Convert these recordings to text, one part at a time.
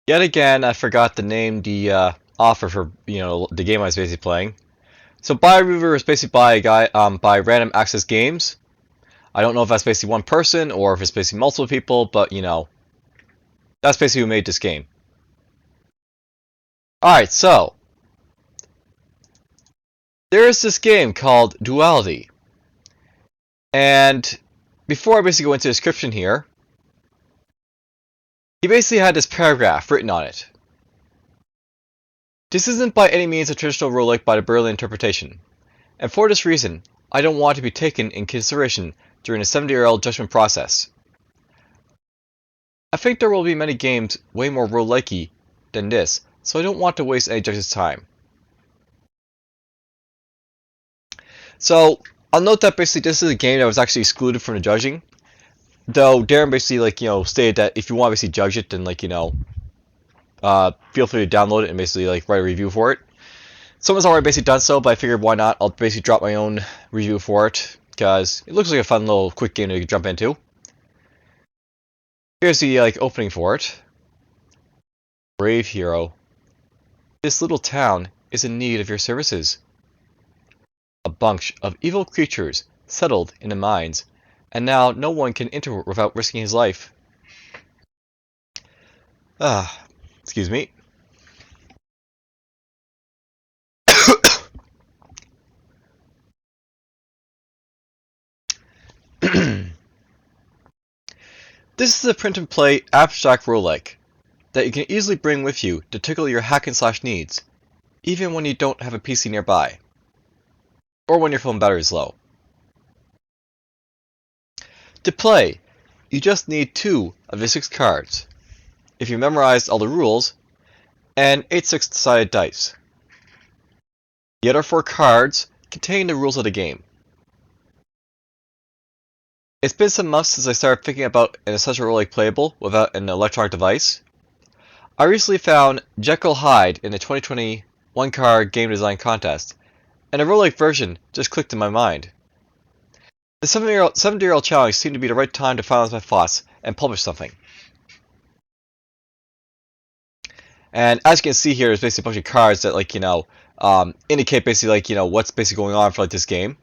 Yet again, I forgot to name the offer for the game I was basically playing. So Buy River is basically by a guy by Random Access Games. I don't know if that's basically one person or if it's basically multiple people, but that's basically who made this game. Alright, so there is this game called Duality. And before I basically go into the description here, he basically had this paragraph written on it. This isn't by any means a traditional roguelike by the Berlin interpretation, and for this reason, I don't want to be taken in consideration during the 70-year-old judgment process. I think there will be many games way more roguelike than this, so I don't want to waste any judge's time. So, I'll note that basically this is a game that was actually excluded from the judging, though Darren basically stated that if you want to basically judge it, then feel free to download it and basically write a review for it. Someone's already basically done so, but I figured why not? I'll basically drop my own review for it because it looks like a fun little quick game to jump into. Here's the opening for it. Brave hero. This little town is in need of your services. A bunch of evil creatures settled in the mines, and now no one can enter without risking his life. Excuse me. This is a print-and-play abstract roguelike that you can easily bring with you to tickle your hack-and-slash needs, even when you don't have a PC nearby, or when your phone battery is low. To play, you just need 2 of the 6 cards, if you memorized all the rules, and 8 6-sided dice. The other 4 cards contain the rules of the game. It's been some months since I started thinking about an essential roguelike playable without an electronic device. I recently found Jekyll Hyde in the 2020 one-card game design contest, and a roguelike version just clicked in my mind. The 70-year-old challenge seemed to be the right time to finalize my thoughts and publish something. And as you can see here, there's basically a bunch of cards that indicate basically what's basically going on for this game.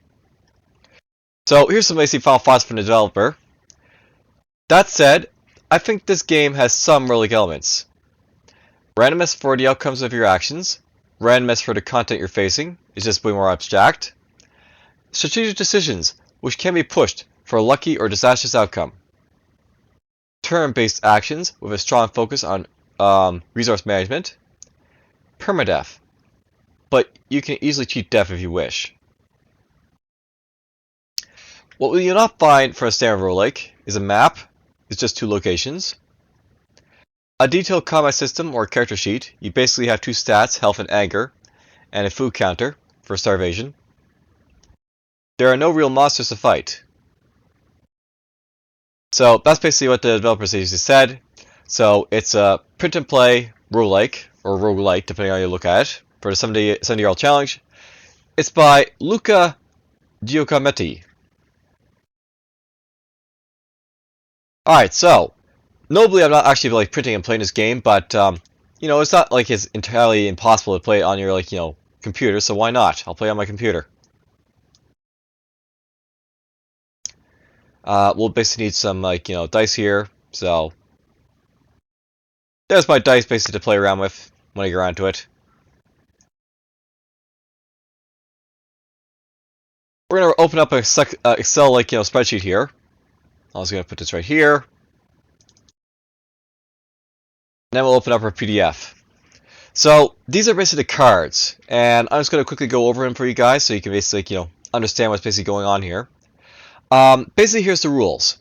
So here's some basic final thoughts from the developer. That said, I think this game has some roguelike elements. Randomness for the outcomes of your actions. Randomness for the content you're facing. It's just way more abstract. Strategic decisions, which can be pushed for a lucky or disastrous outcome. Turn-based actions with a strong focus on resource management. Permadeath, but you can easily cheat death if you wish. What you'll not find for a standard roguelike is a map, it's just 2 locations. A detailed combat system or character sheet, you basically have 2 stats, health and anger, and a food counter for starvation. There are no real monsters to fight. So that's basically what the developers said. So it's a print and play roguelike, or roguelite depending on how you look at it, for the 70-year-old challenge. It's by Luca Giacometti. Alright, so notably I'm not actually printing and playing this game, but it's not it's entirely impossible to play it on your computer, so why not? I'll play on my computer. We'll basically need some dice here, so there's my dice basically to play around with when I get around to it. We're gonna open up a Excel spreadsheet here. I was gonna put this right here. And then we'll open up our PDF. So these are basically the cards, and I'm just gonna quickly go over them for you guys so you can basically understand what's basically going on here. Basically, here's the rules.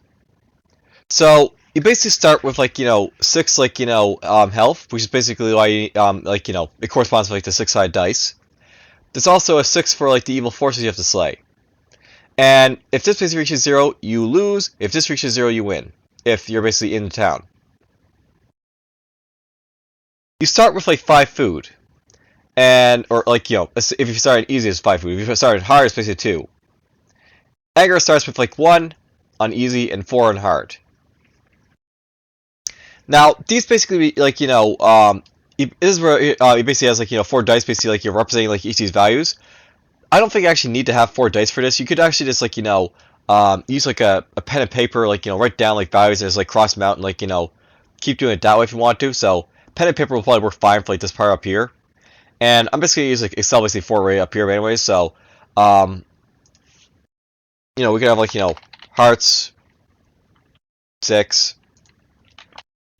So you basically start with 6 health, which is basically why it corresponds to the 6-sided dice. There's also a 6 for the evil forces you have to slay. And if this basically reaches 0, you lose. If this reaches 0, you win. If you're basically in the town. You start with 5 food. And, or if you start easy, it's 5 food. If you start hard, it's basically 2. Anger starts with 1 on easy and 4 on hard. Now, these basically, like, this is where it basically has, like, 4 dice, basically, like, you're representing, like, each of these values. I don't think you actually need to have 4 dice for this. You could actually just, like, use, like, a pen and paper, like, write down, like, values and just, like, cross them out and, like, keep doing it that way if you want to. So, pen and paper will probably work fine for, like, this part up here. And I'm basically using, like, Excel, basically, 4 right up here anyways. So, um, we could have, like, hearts, 6,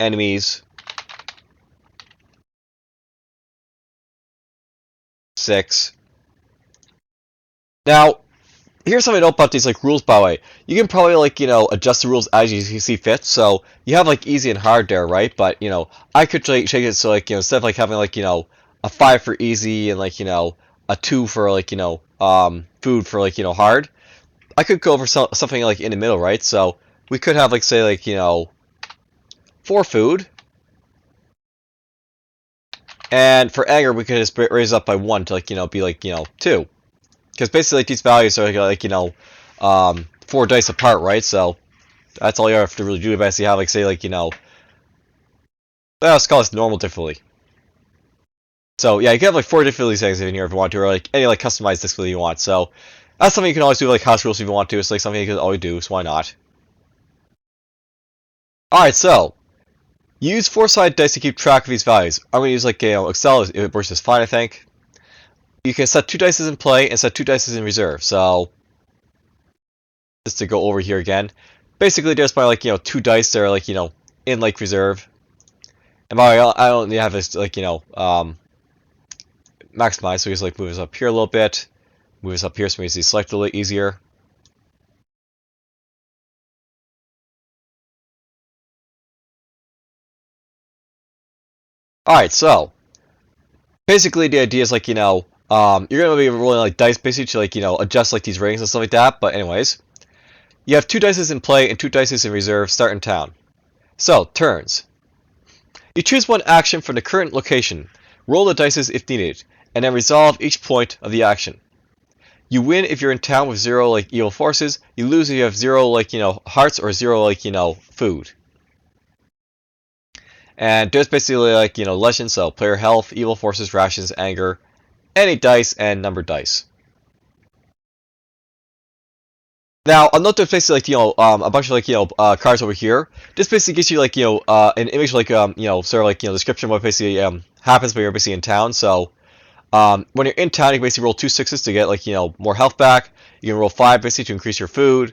enemies, 6. Now, here's something to know about these like rules, by the way. You can probably like adjust the rules as you see fit. So you have like easy and hard there, right? But I could like change it so like instead of like having like a 5 for easy and like a 2 for like food for like hard. I could go over something like in the middle, right? So we could have like say like 4 food, and for anger we could just raise it up by 1 to like be like 2. Because basically, like, these values are like 4 dice apart, right? So that's all you have to really do to basically have like say like well, let's call this normal difficulty. So yeah, you can have like 4 difficulty settings in here if you want to, or like any like customized difficulty you want. So that's something you can always do with, like house rules if you want to. It's like something you can always do. So why not? All right, so use 4-sided dice to keep track of these values. I'm going to use like Excel. It works just fine, I think. You can set 2 dice in play and set 2 dice in reserve. So just to go over here again, basically there's my like 2 dice that are like in like reserve. And by the way, I don't have this like maximize, so we just like move this up here a little bit, move this up here so we can select a little easier. All right, so basically the idea is like you're gonna be rolling like dice basically to like adjust like these ratings and stuff like that. But anyways, you have 2 dice in play and 2 dice in reserve. Start in town. So turns. You choose one action from the current location, roll the dice if needed, and then resolve each point of the action. You win if you're in town with 0 like evil forces. You lose if you have 0 like hearts or 0 like food. And there's basically like legends, so player health, evil forces, rations, anger, any dice, and numbered dice. Now, I'll note there's basically like a bunch of like cards over here. This basically gives you like an image like sort of like description of what basically happens when you're basically in town. So when you're in town, you can basically roll 2 6s to get like more health back. You can roll 5 basically to increase your food.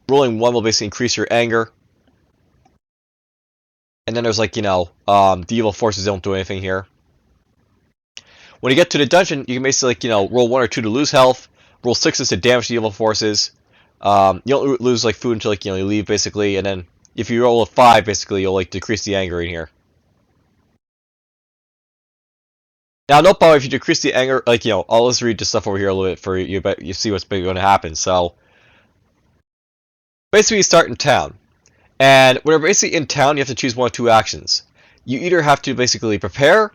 Rolling 1 will basically increase your anger. And then there's like the evil forces don't do anything here. When you get to the dungeon, you can basically like roll 1 or 2 to lose health. Roll 6s to damage the evil forces. You don't lose like food until like you leave basically, and then if you roll a 5, basically you'll like decrease the anger in here. Now, note by if you decrease the anger, like I'll just read the stuff over here a little bit for you, but you see what's going to happen. So basically, you start in town, and when you're basically in town, you have to choose 1 of 2 actions. You either have to basically prepare,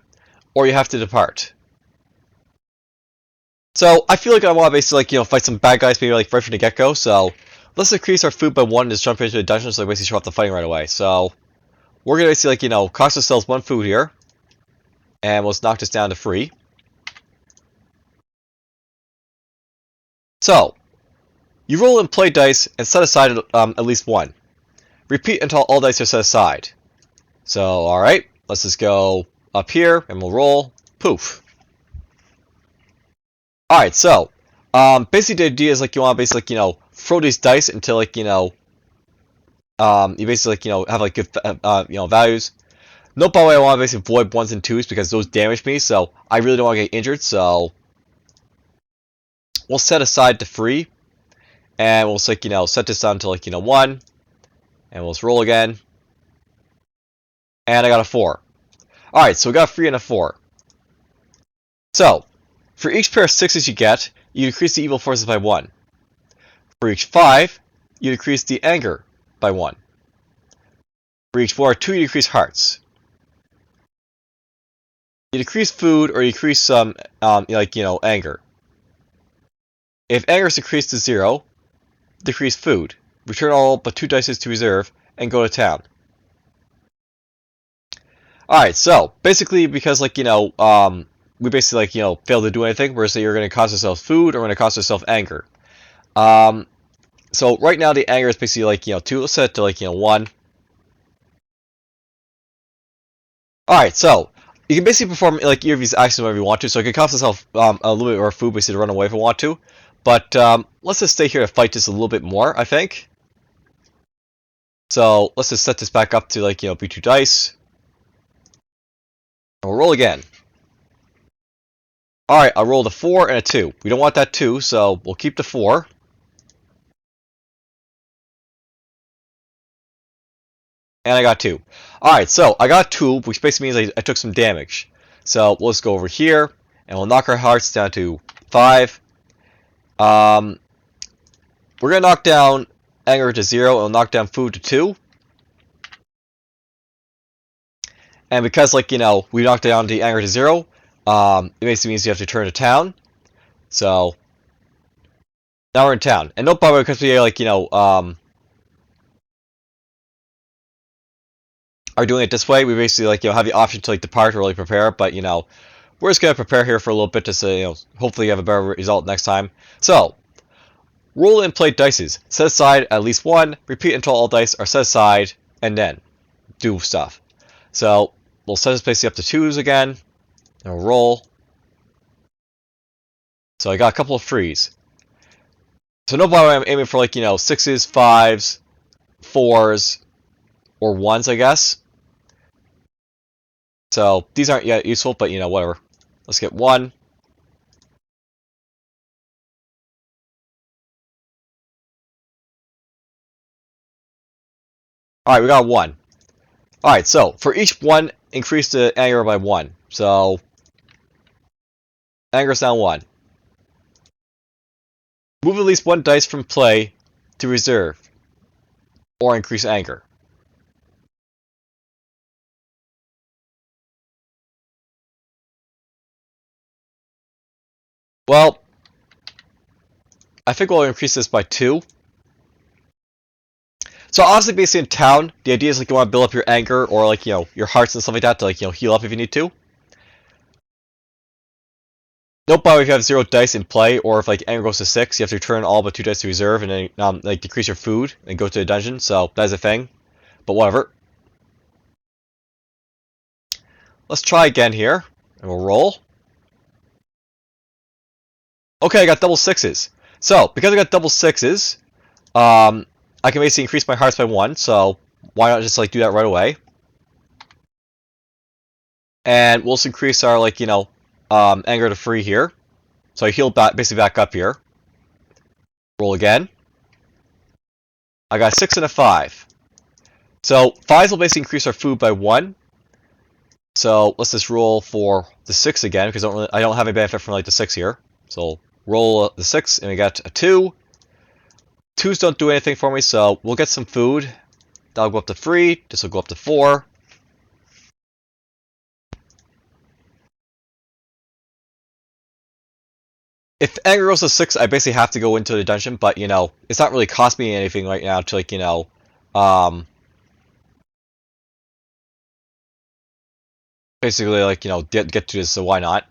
or you have to depart. So I feel like I want to basically like fight some bad guys maybe like right from the get-go. So let's increase our food by 1 and just jump into the dungeon so I basically show up the fighting right away. So we're gonna basically like cost ourselves 1 food here, and we'll just knock this down to 3. So you roll and play dice and set aside at least 1. Repeat until all dice are set aside. So alright, let's just go up here and we'll roll. Poof. Alright, so basically the idea is like you want to basically throw these dice until like you basically like have like good values. Note by the way, I want to basically avoid 1s and 2s because those damage me, so I really don't want to get injured. So we'll set aside to 3, and we'll like set this down to like 1, and we'll just roll again, and I got a 4. All right, so we got a 3 and a 4. So for each pair of 6s you get, you decrease the evil forces by 1. For each 5, you decrease the anger by 1. For each 4 or 2, you decrease hearts. You decrease food or you decrease some anger. If anger is decreased to 0, decrease food. Return all but 2 dice to reserve and go to town. Alright, so basically because we basically failed to do anything, we're saying you're gonna cost yourself food or we're gonna cost yourself anger. Um so right now the anger is basically 2, let's set it to 1. Alright, so you can basically perform either of these actions whenever you want to, so it can cost yourself a little bit more food basically to run away if you want to. But let's just stay here to fight just a little bit more, I think. So let's just set this back up to be 2 dice. And we'll roll again. Alright, I rolled a 4 and a 2. We don't want that 2, so we'll keep the 4. And I got 2. Alright, so I got 2, which basically means I took some damage. So we'll just go over here, and we'll knock our hearts down to 5. We're going to knock down anger to 0, and we'll knock down food to 2. And because, we knocked down the anger to 0, it basically means you have to turn to town. So, now we're in town. And no problem, because we, are doing it this way, we basically, have the option to, depart or, prepare, but, we're just going to prepare here for a little bit to say, hopefully have a better result next time. So, roll and play dices. Set aside at least 1, repeat until all dice are set aside, and then do stuff. So, we'll set this basically up to 2s again, and we'll roll. So I got a couple of frees. So no problem, I'm aiming for 6s, 5s, 4s, or 1s, I guess. So these aren't yet useful, but whatever. Let's get 1. Alright, we got 1. Alright, so for each 1, increase the anger by 1. So anger's down 1. Move at least 1 dice from play to reserve, or increase anger. Well, I think we'll increase this by 2. So obviously, basically in town, the idea is you want to build up your anger or your hearts and stuff like that to heal up if you need to. No problem if you have 0 dice in play, or if anger goes to 6, you have to return all but 2 dice to reserve and then decrease your food and go to the dungeon. So that is a thing, but whatever. Let's try again here, and we'll roll. Okay, I got double 6s. So because I got double 6s, I can basically increase my hearts by 1. So why not just do that right away? And we'll just increase our anger to 3 here. So I heal basically back up here. Roll again. I got a 6 and a 5. So 5s will basically increase our food by 1. So let's just roll for the 6 again, because I don't have any benefit from the 6 here. So roll the 6, and we got a 2. 2s don't do anything for me, so we'll get some food. That'll go up to 3. This will go up to 4. If anger goes to 6, I basically have to go into the dungeon, but, it's not really cost me anything right now to, basically, get to this, so why not?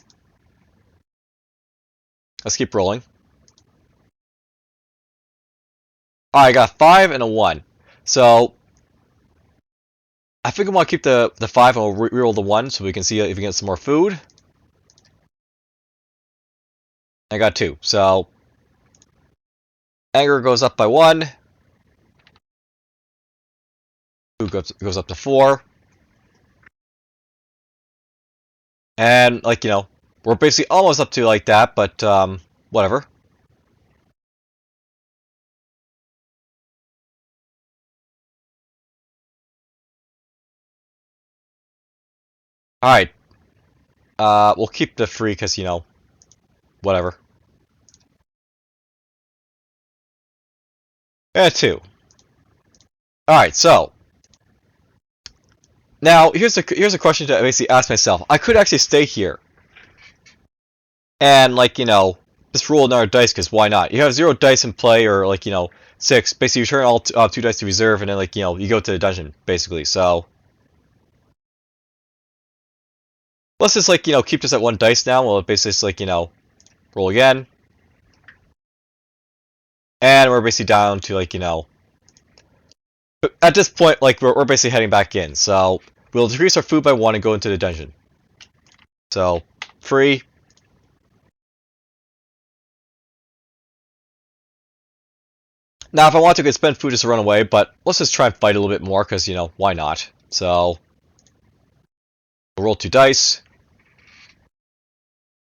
Let's keep rolling. Alright, I got a 5 and a 1. So, I think I want to keep the 5 and we'll reroll the 1 so we can see if we can get some more food. I got 2. So, anger goes up by 1. Food goes up to 4. And, we're basically almost up to that, but, whatever. Alright. We'll keep the 3 because, whatever. And 2. Alright, so. Now, here's a question to basically ask myself. I could actually stay here. And, just roll another dice, because why not? You have 0 dice in play, or, 6. Basically, you turn all 2 dice to reserve, and then, you go to the dungeon, basically, so. Let's just, like, keep this at 1 dice now. We'll basically just, like, roll again. And we're basically down to, like, at this point, like, we're basically heading back in. So we'll decrease our food by 1 and go into the dungeon. So, free. Now, if I want to, I could spend food just to run away, but let's just try and fight a little bit more, because, why not? So, we'll roll 2 dice.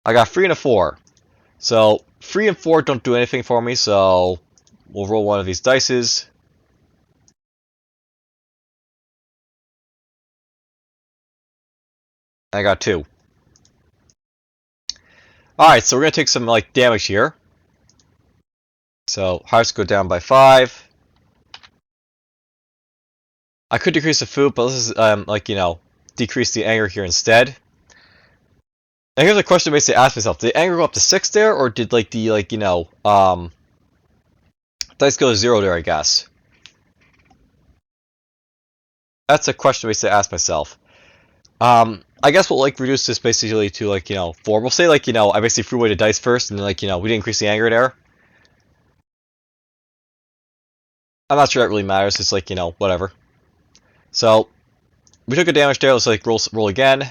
I got 3 and a 4. So, 3 and 4 don't do anything for me, so we'll roll one of these dices. I got 2. Alright, so we're going to take some, like, damage here. So, hearts go down by 5. I could decrease the food, but let's just, like, decrease the anger here instead. And here's a question I basically ask myself. Did the anger go up to 6 there, or did, like, the, like, dice go to 0 there, I guess? That's a question I basically ask myself. I guess we'll, like, reduce this basically to, like, 4. We'll say, like, I basically threw away the dice first, and then, like, we didn't increase the anger there. I'm not sure that really matters. It's like, whatever. So, we took a damage there. Let's, like, roll again.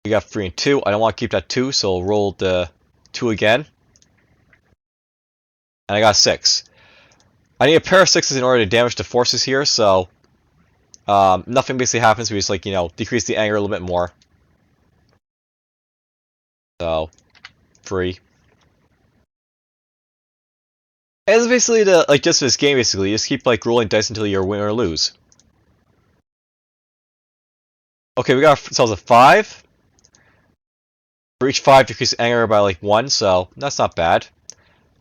We got 3 and 2. I don't want to keep that 2, so we'll roll the 2 again. And I got 6. I need a pair of 6s in order to damage the forces here, so nothing basically happens. We just, like, decrease the anger a little bit more. So, 3. And it's basically the, like, just this game, basically. You just keep, like, rolling dice until you win or lose. Okay, we got ourselves a 5. For each 5, decrease anger by, like, 1, so that's not bad.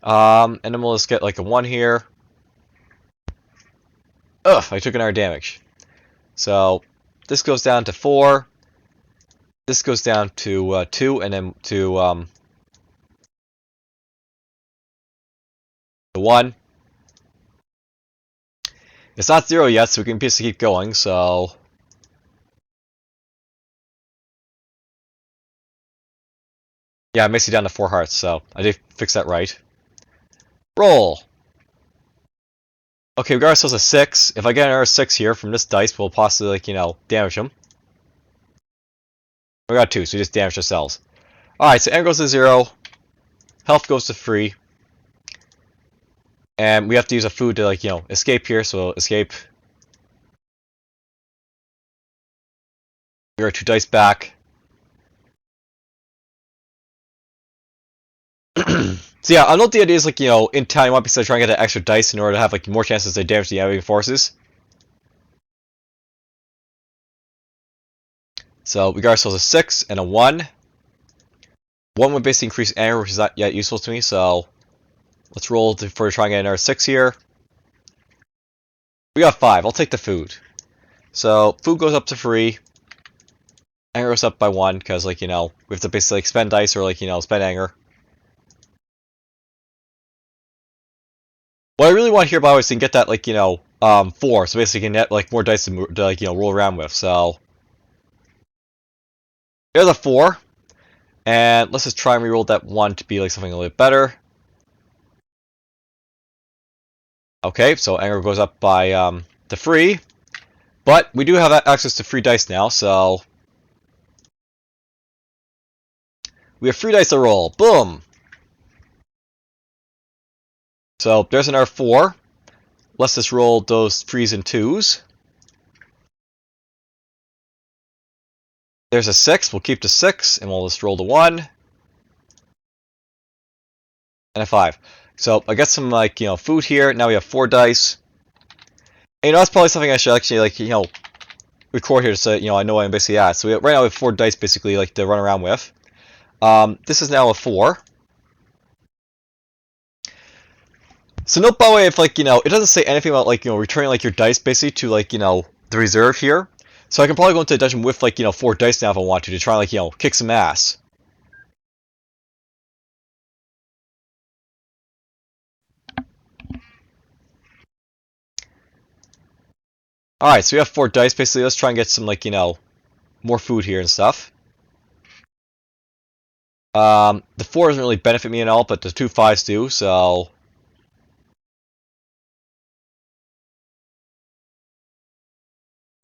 And then we'll just get, like, a 1 here. Ugh, I took another damage. So, this goes down to 4. This goes down to 2, and then to 1. It's not 0 yet, so we can basically keep going, so... Yeah, it makes it down to 4 hearts, so I did fix that right. Roll! Okay, we got ourselves a 6. If I get another 6 here from this dice, we'll possibly, like, damage him. We got 2, so we just damaged ourselves. Alright, so anger goes to 0. Health goes to 3. And we have to use a food to, like, escape here, so we'll escape. We got 2 dice back. So yeah, I know the idea is, like, in town you want to try and get an extra dice in order to have, like, more chances to damage the enemy forces. So we got ourselves a 6 and a 1. 1 would basically increase anger, which is not yet useful to me, so let's roll for trying to get another 6 here. We got 5. I'll take the food. So food goes up to 3. Anger goes up by 1, because, like, we have to basically, like, spend dice or, like, spend anger. What I really want here, by the way, is to get that, like, 4, so basically you can get, like, more dice to like, roll around with, so... There's a 4, and let's just try and reroll that 1 to be, like, something a little bit better. Okay, so anger goes up by, the 3, but we do have access to free dice now, so... We have 3 dice to roll, boom! So, there's another 4. Let's just roll those 3s and 2s. There's a 6. We'll keep the 6, and we'll just roll the 1. And a 5. So, I got some, like, food here. Now we have 4 dice. And, that's probably something I should actually, like, record here so, I know what I'm basically at. So, right now we have 4 dice, basically, like, to run around with. This is now a 4. So note, by the way, if, like, it doesn't say anything about, like, returning, like, your dice, basically, to, like, the reserve here. So I can probably go into the dungeon with, like, 4 dice now if I want to try, like, kick some ass. Alright, so we have 4 dice, basically. Let's try and get some, like, more food here and stuff. The 4 doesn't really benefit me at all, but the 2 5s do, so...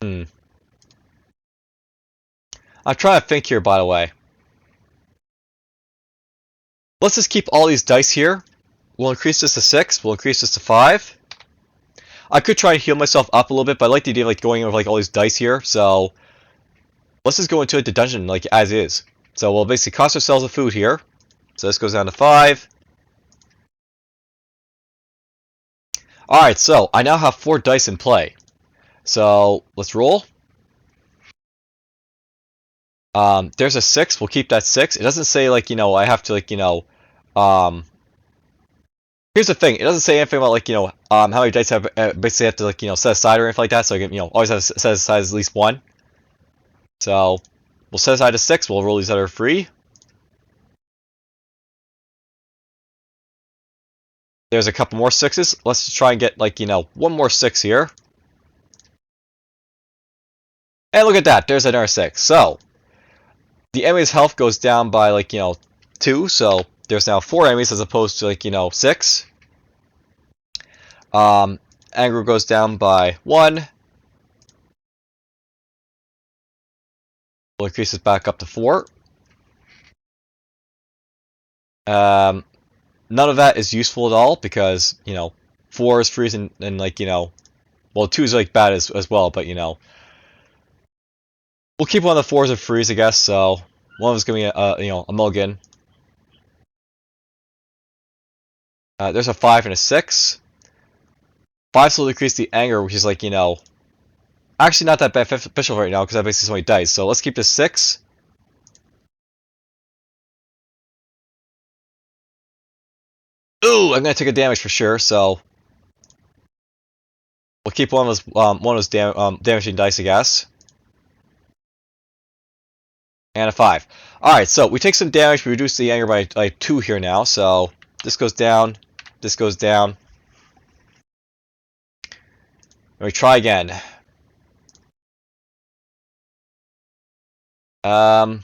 I'm trying to think here, by the way. Let's just keep all these dice here. We'll increase this to 6. We'll increase this to 5. I could try and heal myself up a little bit, but I like the idea of like going over like all these dice here. So let's just go into the dungeon like as is. So we'll basically cost ourselves a food here. So this goes down to 5. Alright, so I now have 4 dice in play. So let's roll. There's a 6. We'll keep that 6. It doesn't say like, I have to like, here's the thing. It doesn't say anything about like, how many dice I have, basically have to like, set aside or anything like that. So I can, always have set aside at least 1. So we'll set aside a 6. We'll roll these other 3. There's a couple more 6s. Let's just try and get like, 1 more 6 here. And look at that. There's another 6. So the enemy's health goes down by like, 2. So there's now 4 enemies as opposed to like, 6. Anger goes down by 1. We'll increase it back up to 4. None of that is useful at all because, 4 is freezing and like, well, 2 is like bad as well, but we'll keep one of the 4s of freeze, I guess. So one of them's gonna be a mulligan. There's a 5 and a 6. 5 will decrease the anger, which is like, actually not that beneficial right now because I basically so many dice. So let's keep the 6. Ooh, I'm gonna take a damage for sure. So we'll keep one of those damaging dice, I guess. And a 5. Alright, so we take some damage. We reduce the anger by 2 here now. So this goes down. This goes down. And we try again. It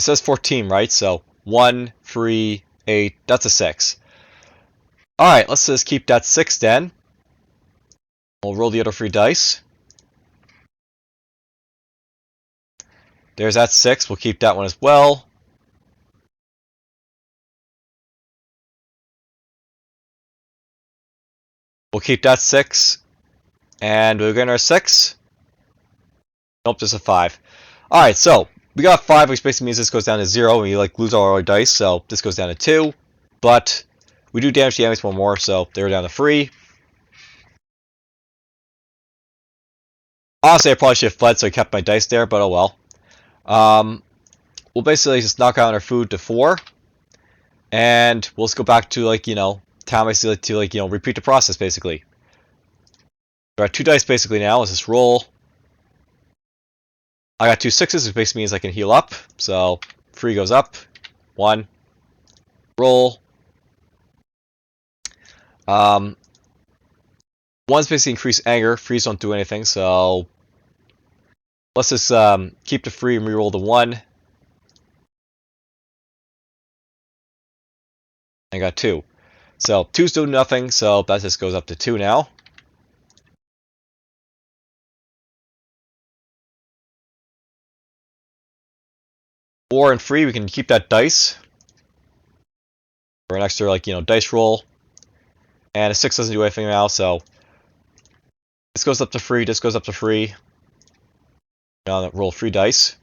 says 14, right? So 1, 3, 8. That's a 6. Alright, let's just keep that 6 then. We'll roll the other 3 dice. There's that 6. We'll keep that one as well. We'll keep that 6. And we'll get our 6. Nope, just a 5. Alright, so we got 5, which basically means this goes down to 0, and we like lose all our dice, so this goes down to 2. But we do damage the enemies one more, so they're down to 3. Honestly, I probably should have fled, so I kept my dice there, but oh well. We'll basically just knock out our food to 4. And we'll just go back to, like, town basically to, like, repeat the process, basically. We're at 2 dice, basically, now. Let's just roll. I got 2 6s, which basically means I can heal up. So 3 goes up. 1. Roll. 1's basically increase anger. 3's don't do anything, so let's just keep the 3 and reroll the 1. I got 2. So 2's doing nothing, so that just goes up to 2 now. Four and 3, we can keep that dice for an extra, like, dice roll. And a 6 doesn't do anything now, so this goes up to 3, this goes up to 3. Now roll 3 dice.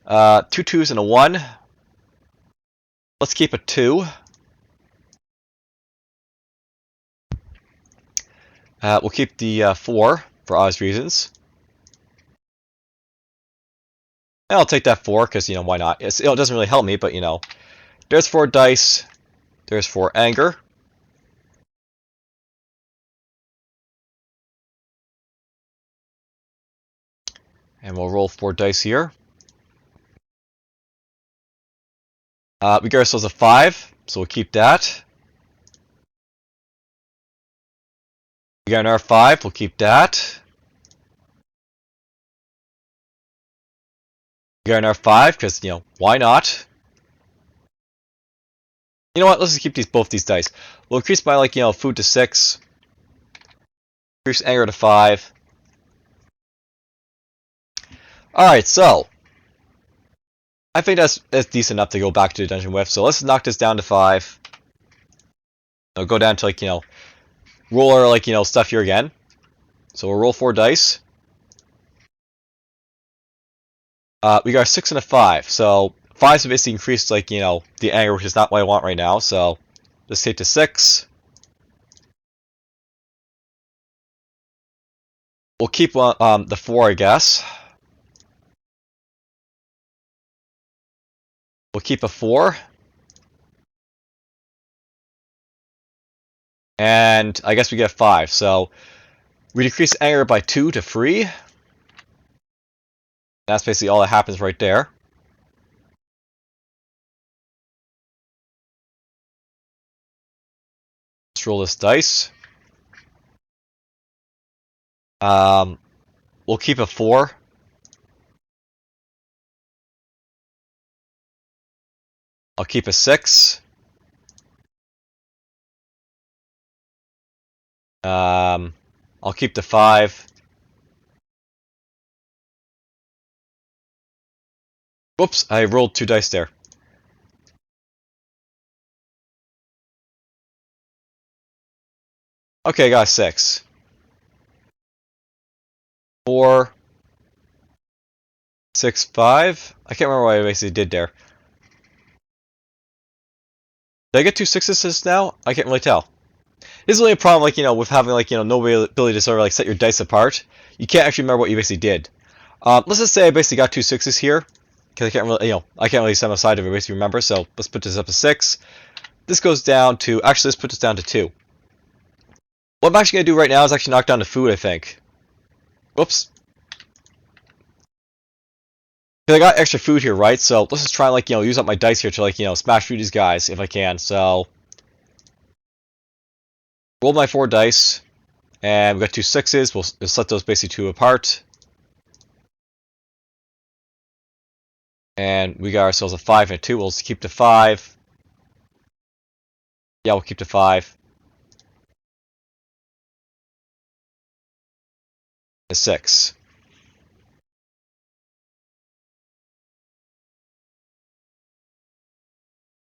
2 2s and a 1. Let's keep a 2. We'll keep the 4 for obvious reasons. And I'll take that 4 because, why not? It doesn't really help me, but, there's 4 dice. There's 4 anger. And we'll roll 4 dice here. We get ourselves a 5, so we'll keep that. We got an R5, we'll keep that. We got an R5, because, why not? You know what, let's just keep both these dice. We'll increase my, food to 6. Increase anger to 5. Alright, so I think that's decent enough to go back to the dungeon with. So let's knock this down to 5. I'll go down to, roll our, stuff here again. So we'll roll 4 dice. We got a 6 and a 5. So 5's basically increased, the anger, which is not what I want right now. So let's take to 6. We'll keep the 4, I guess. We'll keep a 4. And I guess we get 5. So we decrease anger by 2 to 3. That's basically all that happens right there. Let's roll this dice. We'll keep a 4. I'll keep a 6. I'll keep the 5. Whoops, I rolled 2 dice there. Okay, I got a 6. 4, 6, 5. I can't remember what I basically did there. Did I get 2 6s now? I can't really tell. This is really a problem, with having, no ability to sort of, set your dice apart. You can't actually remember what you basically did. Let's just say I basically got 2 6s here. Because I can't really, I can't really set them aside to basically remember. So let's put this up to 6. This goes down to, actually, let's put this down to 2. What I'm actually going to do right now is actually knock down the food, I think. Whoops. Because I got extra food here, right? So let's just try and, use up my dice here to, smash through these guys if I can. So, roll my 4 dice. And we got 2 6s. We'll set those basically 2 apart. And we got ourselves a 5 and a 2. We'll just keep the 5. Yeah, we'll keep the 5. The 6.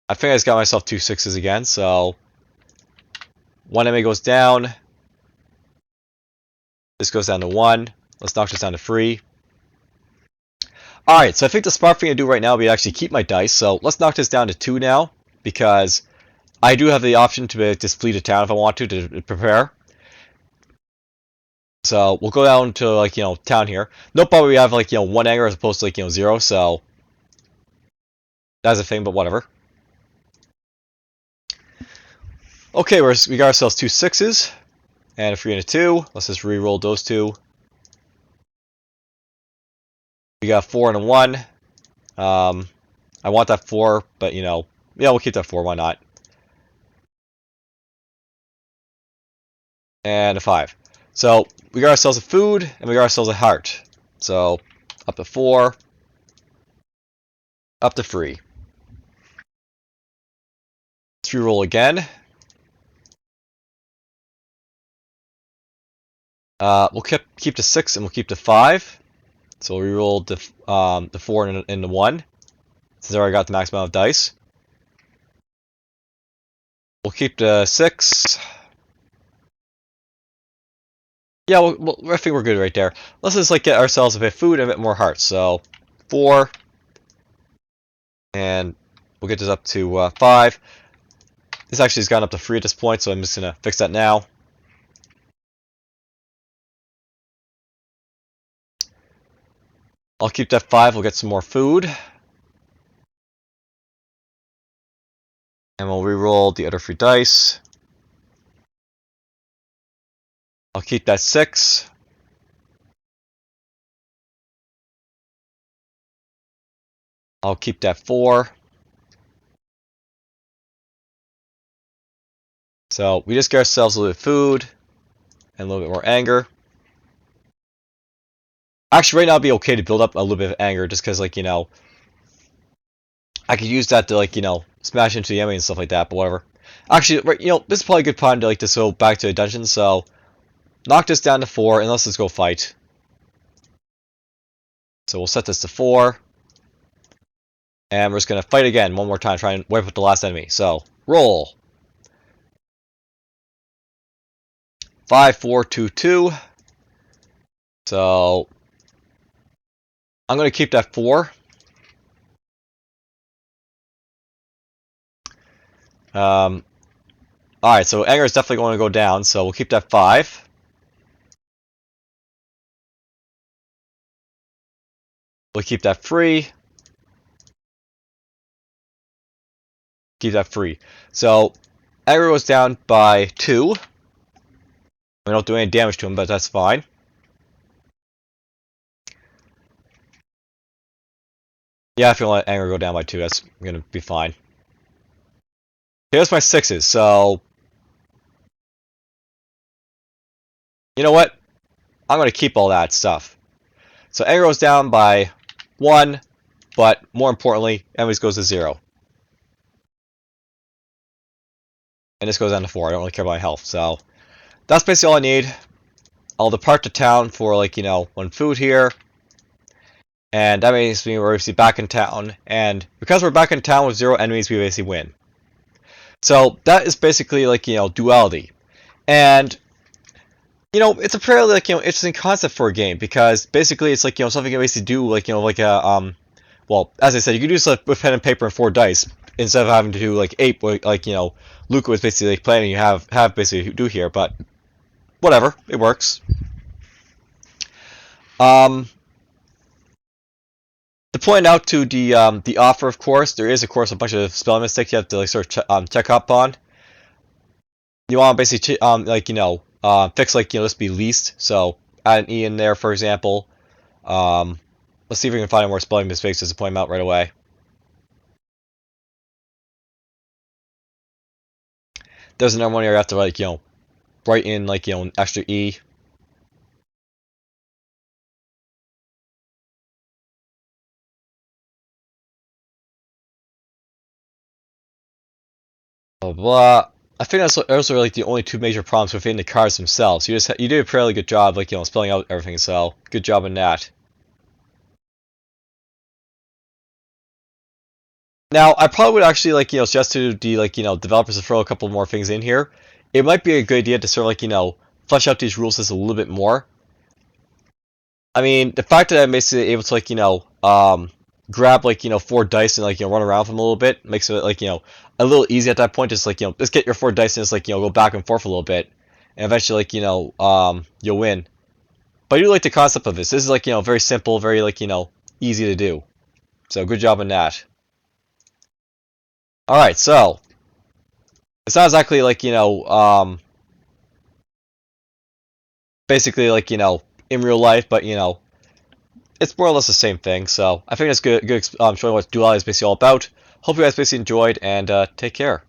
I think I just got myself 2 6s again, so 1 enemy goes down. This goes down to 1. Let's knock this down to 3. Alright, so I think the smart thing to do right now would be to actually keep my dice. So let's knock this down to 2 now, because I do have the option to just flee to town if I want to prepare. So we'll go down to town here. No problem, we have 1 anger as opposed to 0, so that's a thing, but whatever. Okay, we got ourselves 2 6s and a 3 and a 2. Let's just re-roll those 2. We got 4 and a 1. I want that 4, but yeah, we'll keep that 4. Why not? And a 5. So we got ourselves a food and we got ourselves a heart. So up to 4, up to 3. Let's re-roll again. We'll keep the 6 and we'll keep the 5. So we'll re-roll the 4 and the 1. Since I already got the max amount of dice. We'll keep the 6. Yeah, I think we're good right there. Let's just get ourselves a bit of food and a bit more hearts. So 4. And we'll get this up to 5. This actually has gone up to 3 at this point, so I'm just going to fix that now. I'll keep that 5, we'll get some more food. And we'll re-roll the other 3 dice. I'll keep that 6. I'll keep that 4. So we just get ourselves a little food and a little bit more anger. Actually, right now it'd be okay to build up a little bit of anger, just because, like, you know, I could use that to, like, you know, smash into the enemy and stuff like that, but whatever. Actually, right, you know, this is probably a good time to, like, just go back to the dungeon, so knock this down to 4, and let's just go fight. So we'll set this to 4. And we're just going to fight again one more time, try and wipe out the last enemy. So, roll. 5, 4, 2, 2. So, I'm going to keep that 4. Alright, so anger is definitely going to go down, so we'll keep that 5. We'll keep that 3. Keep that 3. So, anger goes down by 2. We don't do any damage to him, but that's fine. Yeah, if you want anger to go down by 2, that's going to be fine. Here's my 6s, so... You know what? I'm going to keep all that stuff. So anger goes down by 1, but more importantly, enemies goes to 0. And this goes down to 4. I don't really care about my health, so... That's basically all I need. I'll depart to town for, like, you know, 1 food here. And that means we're basically back in town. And because we're back in town with 0 enemies, we basically win. So that is basically, like, you know, Duality. And, you know, it's a fairly, like, you know, interesting concept for a game. Because basically it's, like, you know, something you basically do, like, you know, like a, well, as I said, you can do this like, with pen and paper and 4 dice. Instead of having to do, like, 8, like, you know, Luca was basically, like, planning you have basically do here. But whatever, it works. To point out to the offer, of course, there is, of course, a bunch of spelling mistakes you have to, like, sort of check up on. You want to basically like, you know, fix, like, you know, this be least. So add an E in there, for example. Let's see if we can find more spelling mistakes just to point them out right away. There's another one here you have to, like, you know, write in, like, you know, an extra E. Blah, blah. I think that's also like the only 2 major problems within the cards themselves. You did a fairly good job, like, you know, spelling out everything. So good job on that. Now, I probably would actually, like, you know, suggest to the, like, you know, developers to throw a couple more things in here. It might be a good idea to sort of, like, you know, flesh out these rules just a little bit more. I mean, the fact that I'm basically able to, like, you know, grab, like, you know, 4 dice and, like, you know, run around with them a little bit makes it, like, you know, a little easy at that point. Just, like, you know, just get your 4 dice and just, like, you know, go back and forth a little bit, and eventually, like, you know, you'll win. But I do like the concept of this. This is, like, you know, very simple, very, like, you know, easy to do. So good job on that. All right, so it's not exactly like, you know, basically, like, you know, in real life, but, you know, it's more or less the same thing. So I think that's good showing what Duality is basically all about. Hope you guys basically enjoyed, and take care.